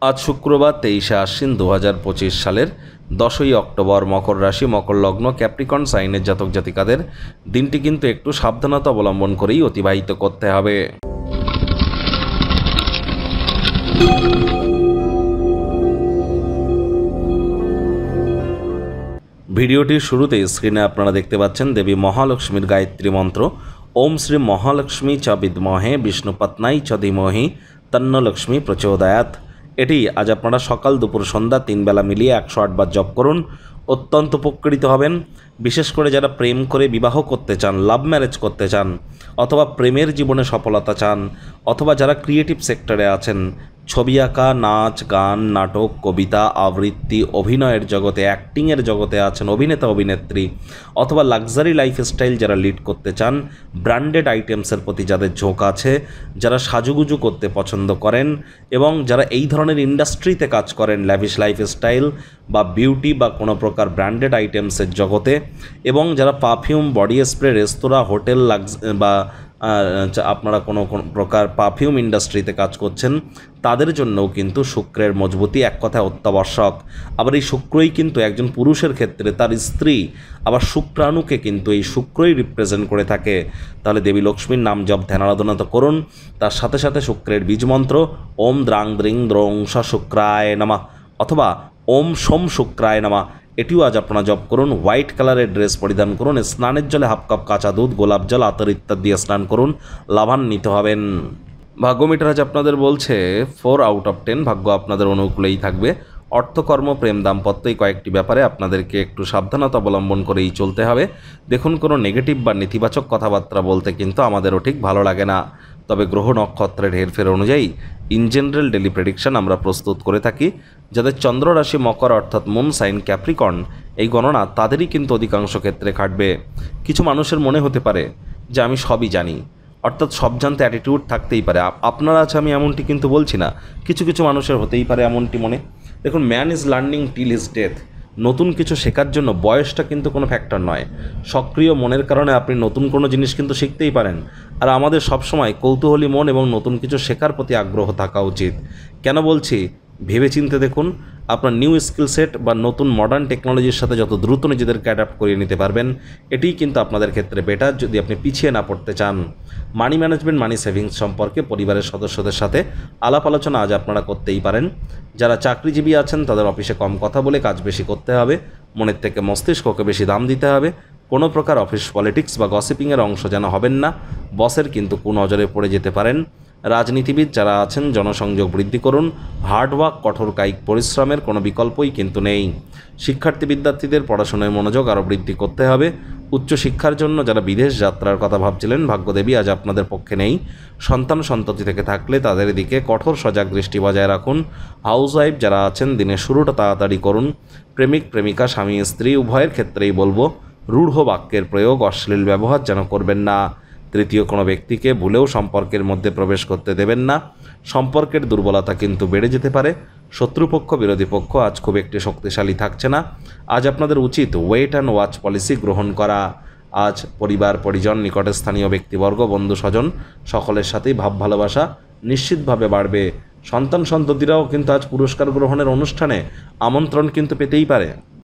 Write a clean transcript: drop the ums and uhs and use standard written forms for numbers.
আজ শুক্রবার 23শে আশ্বিন 2025 সালের 10ই অক্টোবর। মকর রাশি, মকর লগ্ন, ক্যাপ্রিকন সাইনের জাতক জাতিকাদের দিনটি কিন্তু একটু সাবধানতা অবলম্বন করেই অতিবাহিত করতে হবে। ভিডিওটির শুরুতে স্ক্রিনে আপনারা দেখতে পাচ্ছেন দেবী মহালক্ষ্মীর গায়ত্রী মন্ত্র। ওম শ্রী মহালক্ষ্মী চ বিদ্মহে বিষ্ণুপত্নাই চ ধীমহি তন্ন লক্ষ্মী প্রচোদয়াৎ। এটি আজ আপনারা সকাল দুপুর সন্ধ্যা 3 বেলা মিলিয়ে 108 বার জপ করুন। অত্যন্ত উপকৃত হবেন। বিশেষ করে যারা প্রেম করে বিবাহ করতে চান, লাভ ম্যারেজ করতে চান, অথবা প্রেমের জীবনে সফলতা চান, অথবা যারা ক্রিয়েটিভ সেক্টরে আছেন, ছবি আঁকা, নাচ, গান, নাটক, কবিতা, আবৃত্তি, অভিনয়ের জগতে, অ্যাক্টিংয়ের জগতে আছেন, অভিনেতা অভিনেত্রী, অথবা লাক্সারি লাইফস্টাইল যারা লিড করতে চান, ব্র্যান্ডেড আইটেমসের প্রতি যাদের ঝোঁক আছে, যারা সাজুগুজু করতে পছন্দ করেন, এবং যারা এই ধরনের ইন্ডাস্ট্রিতে কাজ করেন, ল্যাভিশ লাইফস্টাইল বা বিউটি বা কোনো প্রকার ব্র্যান্ডেড আইটেমসের জগতে, এবং যারা পারফিউম, বডি স্প্রে, রেস্তোরাঁ, হোটেল বা আপনারা কোনো প্রকার পারফিউম ইন্ডাস্ট্রিতে কাজ করছেন, তাদের জন্যও কিন্তু শুক্রের মজবুতি এক কথায় অত্যাবশ্যক। আবার এই শুক্রই কিন্তু একজন পুরুষের ক্ষেত্রে তার স্ত্রী, আবার শুক্রাণুকে কিন্তু এই শুক্রই রিপ্রেজেন্ট করে থাকে। তাহলে দেবী লক্ষ্মীর নাম জপ ধ্যান আরাধনা তো করুন, তার সাথে সাথে শুক্রের বীজমন্ত্র ওম দ্রাং দ্রিং দ্রং স শুক্রায় নমঃ অথবা ওম সোম শুক্রায় নমঃ, এটিও আজ আপনারা জপ করুন। হোয়াইট কালারের ড্রেস পরিধান করুন, স্নানের জলে হাফ কাপ কাঁচা দুধ, গোলাপ জল, আতর ইত্যাদি দিয়ে স্নান করুন, লাভান্বিত হবেন। ভাগ্য মিটার আজ আপনাদের বলছে 4 আউট অফ 10, ভাগ্য আপনাদের অনুকূলেই থাকবে। অর্থকর্ম, প্রেম, দাম্পত্য এই কয়েকটি ব্যাপারে আপনাদেরকে একটু সাবধানতা অবলম্বন করেই চলতে হবে। দেখুন, কোনো নেগেটিভ বা নেতিবাচক কথাবার্তা বলতে কিন্তু আমাদেরও ঠিক ভালো লাগে না, তবে গ্রহ নক্ষত্রের হেরফের অনুযায়ী ইন জেনারেল ডেলি প্রেডিকশন আমরা প্রস্তুত করে থাকি। যাদের চন্দ্র রাশি মকর অর্থাৎ মুন সাইন ক্যাপ্রিকর্ন, এই গণনা তাদেরই কিন্তু অধিকাংশ ক্ষেত্রে খাটবে। কিছু মানুষের মনে হতে পারে যে আমি সবই জানি, অর্থাৎ সব জানতে অ্যাটিটিউড থাকতেই পারে। আপনারা আছে, আমি এমনটি কিন্তু বলছি না, কিছু কিছু মানুষের হতেই পারে এমনটি মনে। দেখুন, man is learning till his death. নতুন কিছু শেখার জন্য বয়সটা কিন্তু কোনো ফ্যাক্টর নয়। সক্রিয় মনের কারণে আপনি নতুন কোনো জিনিস কিন্তু শিখতেই পারেন। আর আমাদের সবসময় কৌতূহলী মন এবং নতুন কিছু শেখার প্রতি আগ্রহ থাকা উচিত। কেন বলছি, ভেবেচিন্তে দেখুন। আপনার নিউ স্কিল সেট বা নতুন মডার্ন টেকনোলজির সাথে যত দ্রুত নিজেদেরকে অ্যাডাপ্ট করিয়ে নিতে পারবেন, এটিই কিন্তু আপনাদের ক্ষেত্রে বেটার, যদি আপনি পিছিয়ে না পড়তে চান। মানি ম্যানেজমেন্ট, মানি সেভিংস সম্পর্কে পরিবারের সদস্যদের সাথে আলাপ আলোচনা আজ আপনারা করতেই পারেন। যারা চাকরিজীবী আছেন তাদের অফিসে কম কথা বলে কাজ বেশি করতে হবে, মনের থেকে মস্তিষ্ককে বেশি দাম দিতে হবে। কোনো প্রকার অফিস পলিটিক্স বা গসিপিংয়ের অংশ যেন হবেন না, বসের কিন্তু কুনজরে পড়ে যেতে পারেন। রাজনীতিবিদ যারা আছেন জনসংযোগ বৃদ্ধি করুন। হার্ডওয়ার্ক, কঠোর কায়িক পরিশ্রমের কোনো বিকল্পই কিন্তু নেই। শিক্ষার্থী বিদ্যার্থীদের পড়াশোনায় মনোযোগ আরও বৃদ্ধি করতে হবে। উচ্চশিক্ষার জন্য যারা বিদেশ যাত্রার কথা ভাবছিলেন, ভাগ্যদেবী আজ আপনাদের পক্ষে নেই। সন্তান সন্ততি থেকে থাকলে তাদের দিকে কঠোর সজাগ দৃষ্টি বজায় রাখুন। হাউসওয়াইফ যারা আছেন দিনের শুরুটা তাড়াতাড়ি করুন। প্রেমিক প্রেমিকা, স্বামী স্ত্রী উভয়ের ক্ষেত্রেই বলবো রূঢ় বাক্যের প্রয়োগ, অশ্লীল ব্যবহার যেন করবেন না। তৃতীয় কোনো ব্যক্তিকে ভুলেও সম্পর্কের মধ্যে প্রবেশ করতে দেবেন না। সম্পর্কের দুর্বলতা কিন্তু বেড়ে যেতে পারে। শত্রুপক্ষ, বিরোধী পক্ষ আজ খুব একটি শক্তিশালী থাকছে না। আজ আপনাদের উচিত ওয়েট অ্যান্ড ওয়াচ পলিসি গ্রহণ করা। আজ পরিবার পরিজন, নিকটে স্থানীয় ব্যক্তিবর্গ, বন্ধু স্বজন সকলের সাথেই ভাব ভালোবাসা নিশ্চিতভাবে বাড়বে। সন্তান সন্ততিরাও কিন্তু আজ পুরস্কার গ্রহণের অনুষ্ঠানে আমন্ত্রণ কিন্তু পেতেই পারে।